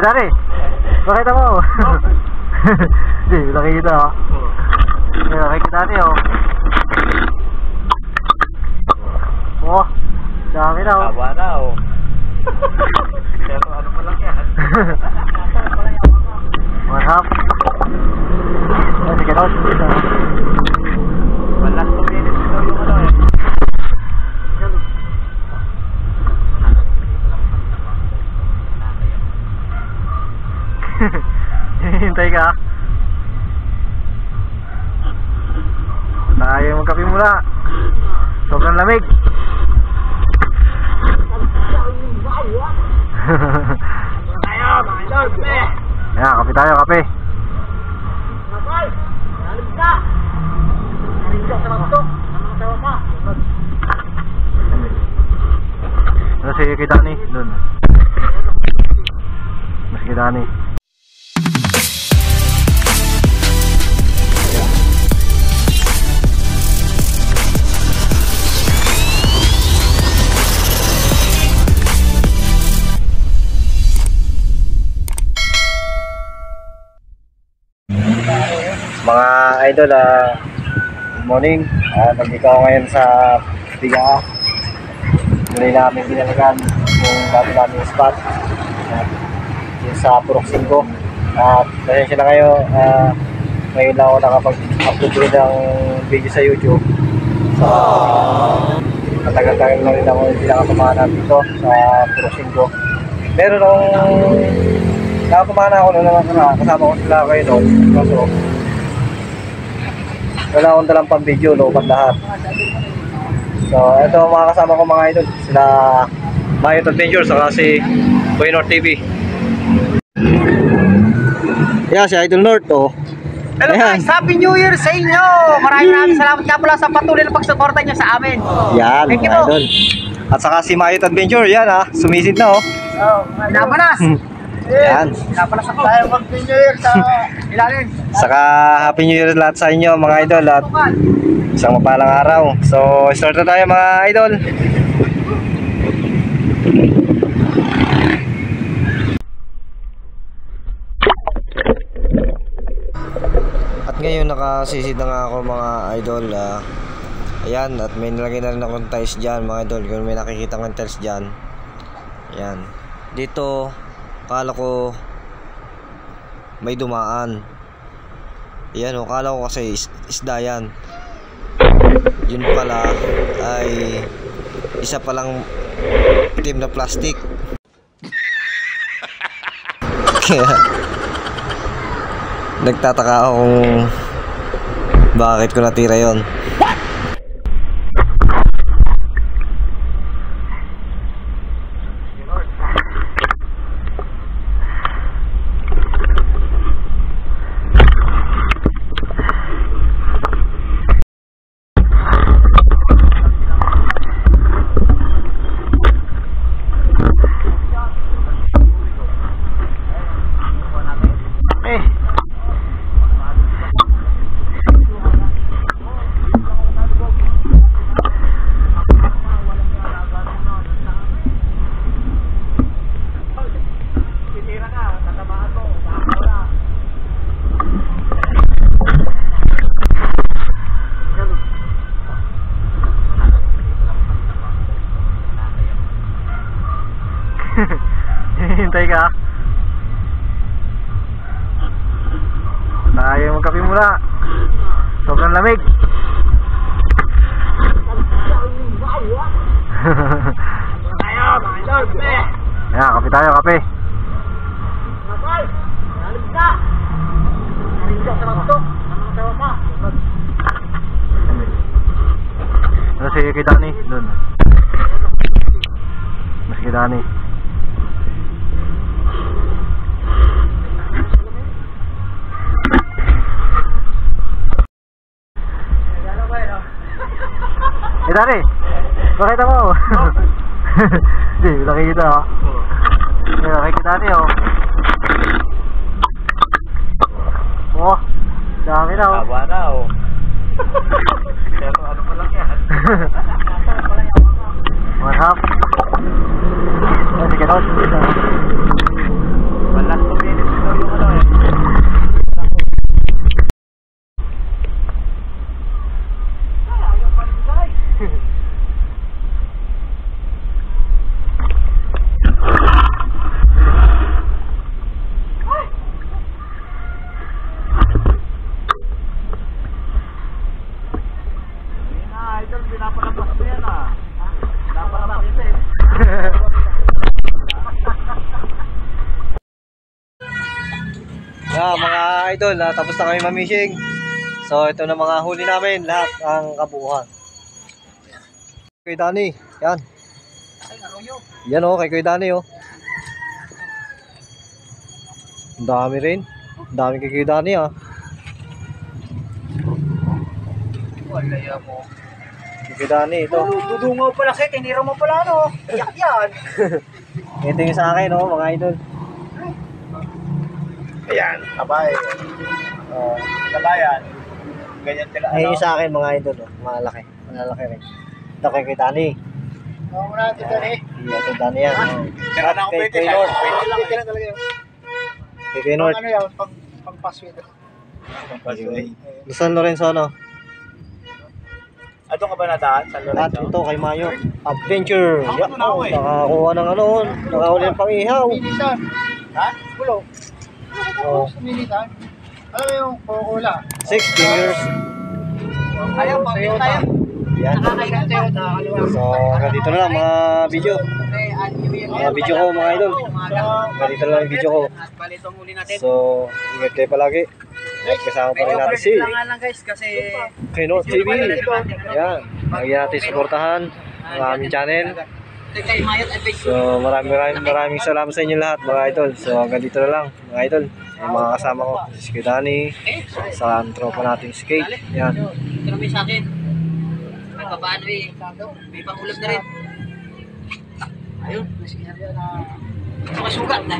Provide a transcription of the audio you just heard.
Dari, makita mo. Hindi, nakikita oh. Nakikita Dari oh. Oh, dami na oh. Taba na oh. Pero ano pa lang yan. Masap. Sige daw. Wala 2 minutes daw yung ano eh. Hintay ka. Ayaw magkape mula. Sobrang lamig. Ayan, kape tayo, kape. Ano si Kidani? Doon. Mas Kidani. Mga idol, good morning. Nandito ako ngayon sa Bigaa. Muli namin binalikan yung dati namin spot yung sa Purok 5. At pasensya na kayo, ngayon lang ako nakapag-upload ng video sa YouTube. So, matagal-tagal na rin ako hindi nakapamana dito sa Purok 5. Pero nung nakapamana ako noon naman kasama ko sila kayo noon. Kaso wala akong dalang pang video, looban lahat. So ito mga kasama ko mga idol, sila Mayot Adventure saka si Boy North TV. Yeah, si Idol North oh. Hello guys, Happy New Year sa inyo! Maraming salamat nga pala sa patuloy na pagsuporta nyo sa amin. Yan, mga idol. At saka si Mayot Adventure, yan ha, sumisid na oh. Pinapanas! Yan. Pinapanas ako tayo Happy New Year sa ilalim. Saka Happy New Year lahat sa inyo mga idol at isang mapalang araw. So start na tayo mga idol. At ngayon nakasisid na nga ako mga idol. Ayan, at may nilagay na rin akong tiles dyan mga idol. Kung may nakikita ng tiles dyan, ayan. Dito akala ko may dumaan. Ayan o, akala ko kasi isda yan. Yun pala ay isa palang itim na plastic. Kaya nagtataka ako kung bakit ko natira yon. Hintay ka. Ayaw magkape mula. Sobrang lamig. Ayan, kape tayo, kape. Ano si Kidani? Doon. Mas Kidani. Dari, makita mo. Hindi, nakikita oh. Nakikita Dari oh. Oh, dami na oh. Taba na oh. Pero ano pa lang yan. Masap. Sige daw. Wala idol, tapos na kami mamishing. So ito na mga huli namin, lahat ang kabuuan. Kay Dani, yan. Yan oh, kay Kuya Dani oh. Ang dami rin. Ang dami kay Kuya Dani ah. Wala mo. Kay Kuya Dani ito. Dudungaw pala kasi, tinira mo pala no. Iyak yan. Ito yung sa akin oh, mga idol. Ayan, kabay. Oh, Kabayan. Ganyan sila. ay yung sa akin mga idol oh, malaki. Malalaki rin. Ito kay Kuya Dani. Oo, muna natin doon eh. Iya, kay Dani yan. Oh. Tira na ako Kay pwede Kuya lang. Lord. Pwede lang talaga yun. Kay Kuya Lord. Ano yan, pang-password. San Lorenzo ano? Ato ka ba nataan? San At Lorenzo? ito kay Mayo. Adventure. Ako Yan, na ako eh. nakakuha ng ano, nakahuli ng pang-ihaw. Minisan. Ha? Gulo. Oh. Minisan. Ano yung Coca-Cola? 6 fingers. Ayaw, pamit tayo. Yan. Nakakain tayo. So, hanggang dito na lang mga video. Mga video ko mga idol. Hanggang dito na lang yung video ko. Balitong huli natin. So, ingat kayo palagi. At kasama pa rin natin si lang guys kasi Keno TV. Yan. Lagi natin suportahan ang aming channel. So, maraming salamat sa inyo lahat mga idol. So, hanggang dito na lang mga idol. Yung mga kasama ko, si Kuya Dani, sa tropa natin si Kate. Yan. Ito naman sa akin. May papaano eh. May pangulam na rin. Ayun. Ito kasugat na.